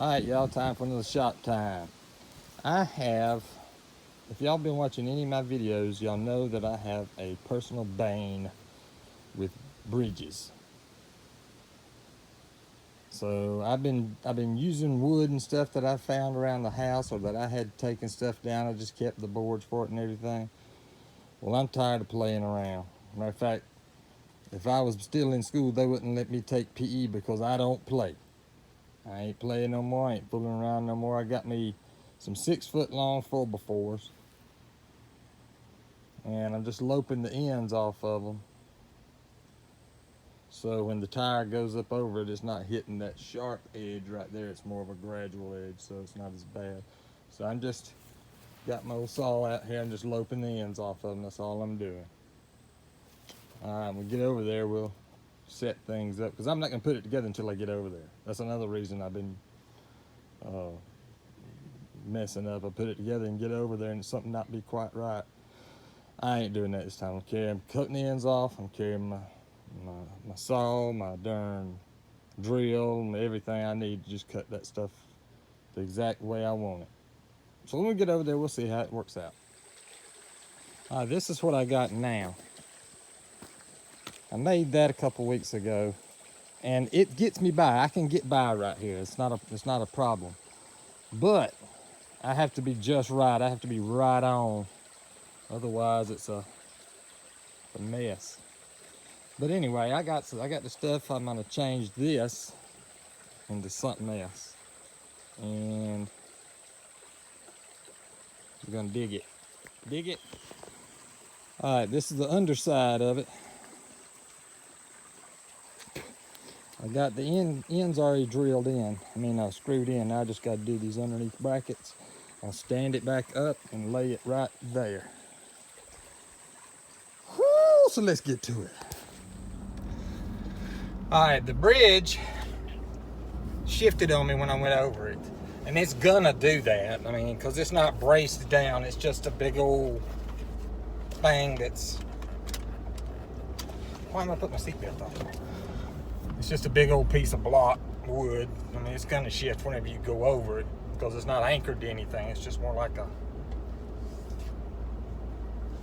Alright, y'all, time for another shot time. If y'all been watching any of my videos, y'all know that I have a personal bane with bridges. So I've been using wood and stuff that I found around the house, or that I had taken stuff down. I just kept the boards for it and everything. Well, I'm tired of playing around. Matter of fact, if I was still in school, they wouldn't let me take PE because I don't play. I ain't playing no more. I ain't fooling around no more. I got me some 6-foot long 4x4s, and I'm just loping the ends off of them. So when the tire goes up over it, it's not hitting that sharp edge right there. It's more of a gradual edge, so it's not as bad. So I'm just got my old saw out here. I'm just loping the ends off of them. That's all I'm doing. All right, when we get over there, we'll set things up, because I'm not going to put it together until I get over there. That's another reason I've been messing up. I put it together and get over there and something not be quite right. I ain't doing that this time. I'm cutting the ends off. I'm carrying my saw, my darn drill, and everything I need to just cut that stuff the exact way I want it. So when we get over there, we'll see how it works out. This is what I got now. I made that a couple weeks ago, and it gets me by. I can get by right here. It's not a problem. But I have to be just right. I have to be right on. Otherwise, it's a mess. But anyway, I got the stuff. I'm gonna change this into something else, and we're gonna dig it. Dig it. All right, this is the underside of it. I got the ends already drilled in. Screwed in. Now I just got to do these underneath brackets. I'll stand it back up and lay it right there. Woo, so let's get to it. All right, the bridge shifted on me when I went over it. And it's gonna do that. Because it's not braced down. It's just a big old thing that's... Why am I putting my seatbelt on? It's just a big old piece of block wood. It's gonna shift whenever you go over it, because it's not anchored to anything. It's just more like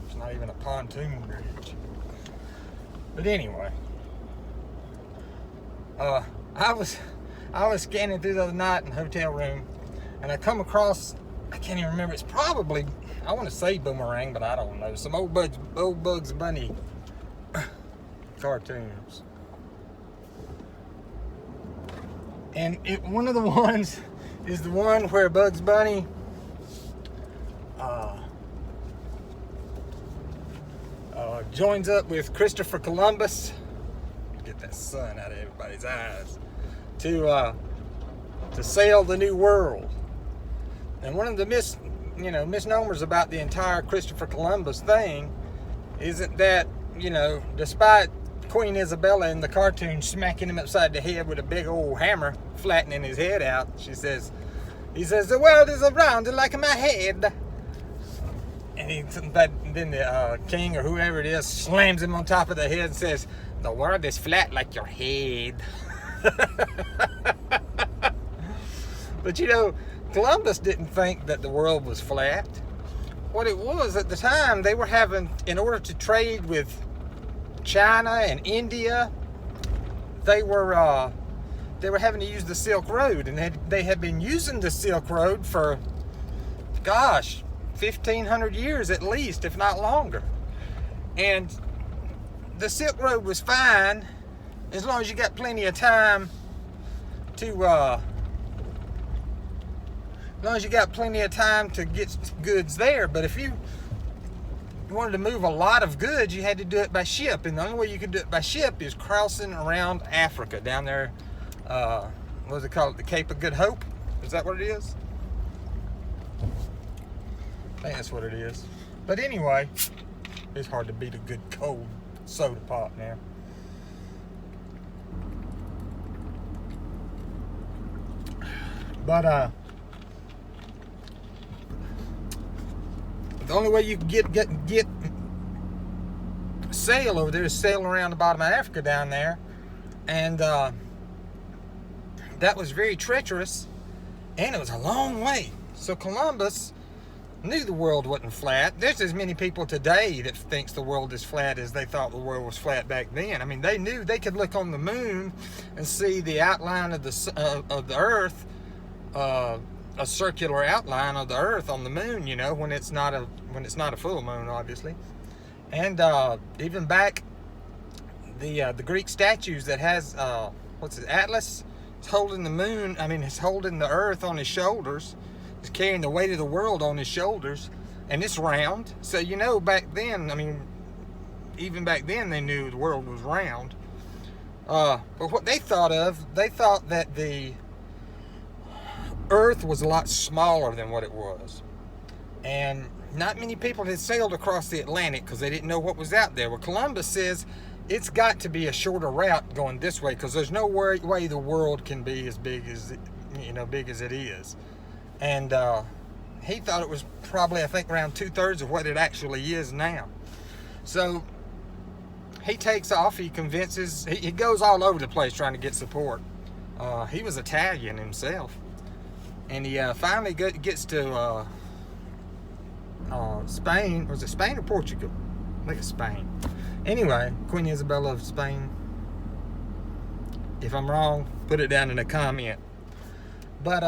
it's not even a pontoon bridge. But anyway, I was scanning through the other night in the hotel room, and I come across, I can't even remember, it's probably, I want to say Boomerang, but I don't know, some old Bugs Bunny cartoons. And one of the ones is the one where Bugs Bunny joins up with Christopher Columbus, get that sun out of everybody's eyes, to sail the new world. And one of the misnomers about the entire Christopher Columbus thing isn't that, despite Queen Isabella in the cartoon smacking him upside the head with a big old hammer, flattening his head out, he says, the world is round like my head. And then the king or whoever it is slams him on top of the head and says, the world is flat like your head. But Columbus didn't think that the world was flat. What it was at the time, they were having, in order to trade with China and India, they were having to use the Silk Road, and they had been using the Silk Road for, 1,500 years at least, if not longer. And the Silk Road was fine as long as you got plenty of time to get goods there. But if you wanted to move a lot of goods, you had to do it by ship, and the only way you could do it by ship is crossing around Africa down there. What does it call it? The Cape of Good Hope? Is that what it is? I think that's what it is. But anyway, it's hard to beat a good cold soda pop now. But the only way you can get sail over there is sail around the bottom of Africa down there, and that was very treacherous And it was a long way. So Columbus knew the world wasn't flat. There's as many people today that thinks the world is flat as they thought the world was flat back then. I mean, they knew they could look on the moon and see the outline of the Earth, a circular outline of the Earth on the moon. You know, when it's not a full moon, obviously. And even back the Greek statues that has Atlas. He's holding the moon. I mean, he's holding the Earth on his shoulders. He's carrying the weight of the world on his shoulders, and it's round. So, you know, back then, I mean, even back then they knew the world was round. But what they thought that the Earth was a lot smaller than what it was. And not many people had sailed across the Atlantic because they didn't know what was out there. Well, Columbus says it's got to be a shorter route going this way, because there's no way the world can be as big as it is. And he thought it was probably, I think, around 2/3 of what it actually is now. So he takes off. He convinces. He goes all over the place trying to get support. He was Italian himself, and he finally gets to Spain. Was it Spain or Portugal? I think it's Spain. Anyway, Queen Isabella of Spain. If I'm wrong, put it down in a comment. But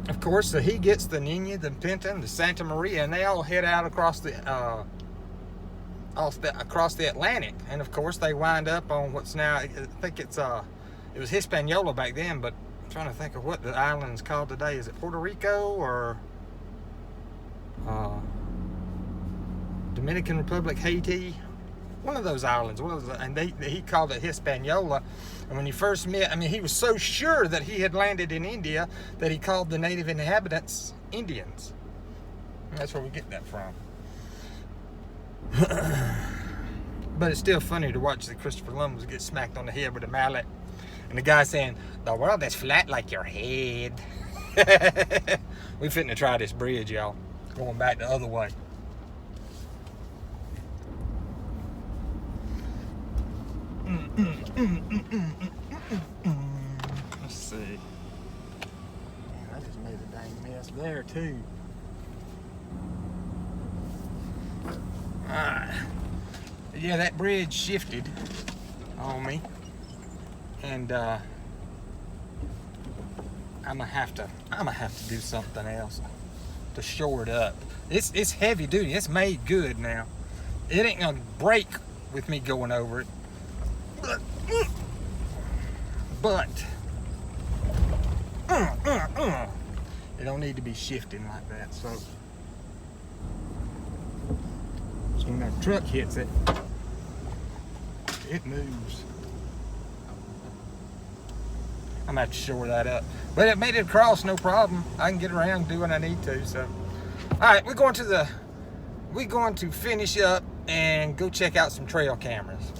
of course, so he gets the Nina, the Pinta, and the Santa Maria, and they all head out across the Atlantic. And of course, they wind up on what's now, I think it was Hispaniola back then, but I'm trying to think of what the island's called today. Is it Puerto Rico or Dominican Republic, Haiti? One of those islands. And he called it Hispaniola. And when he first met, I mean, he was so sure that he had landed in India that he called the native inhabitants Indians. And that's where we get that from. But it's still funny to watch the Christopher Columbus get smacked on the head with a mallet, and the guy saying, "The world is flat like your head." We fitting to try this bridge, y'all. Going back the other way. Let's see. Man, I just made a dang mess there too. Alright. Yeah, that bridge shifted on me, and I'm gonna have to do something else to shore it up. It's heavy duty. It's made good now. It ain't gonna break with me going over it. But it don't need to be shifting like that. So when that truck hits it, it moves. I'm gonna have to shore that up. But it made it across, no problem. I can get around and do what I need to. So, all right, we're going to finish up and go check out some trail cameras.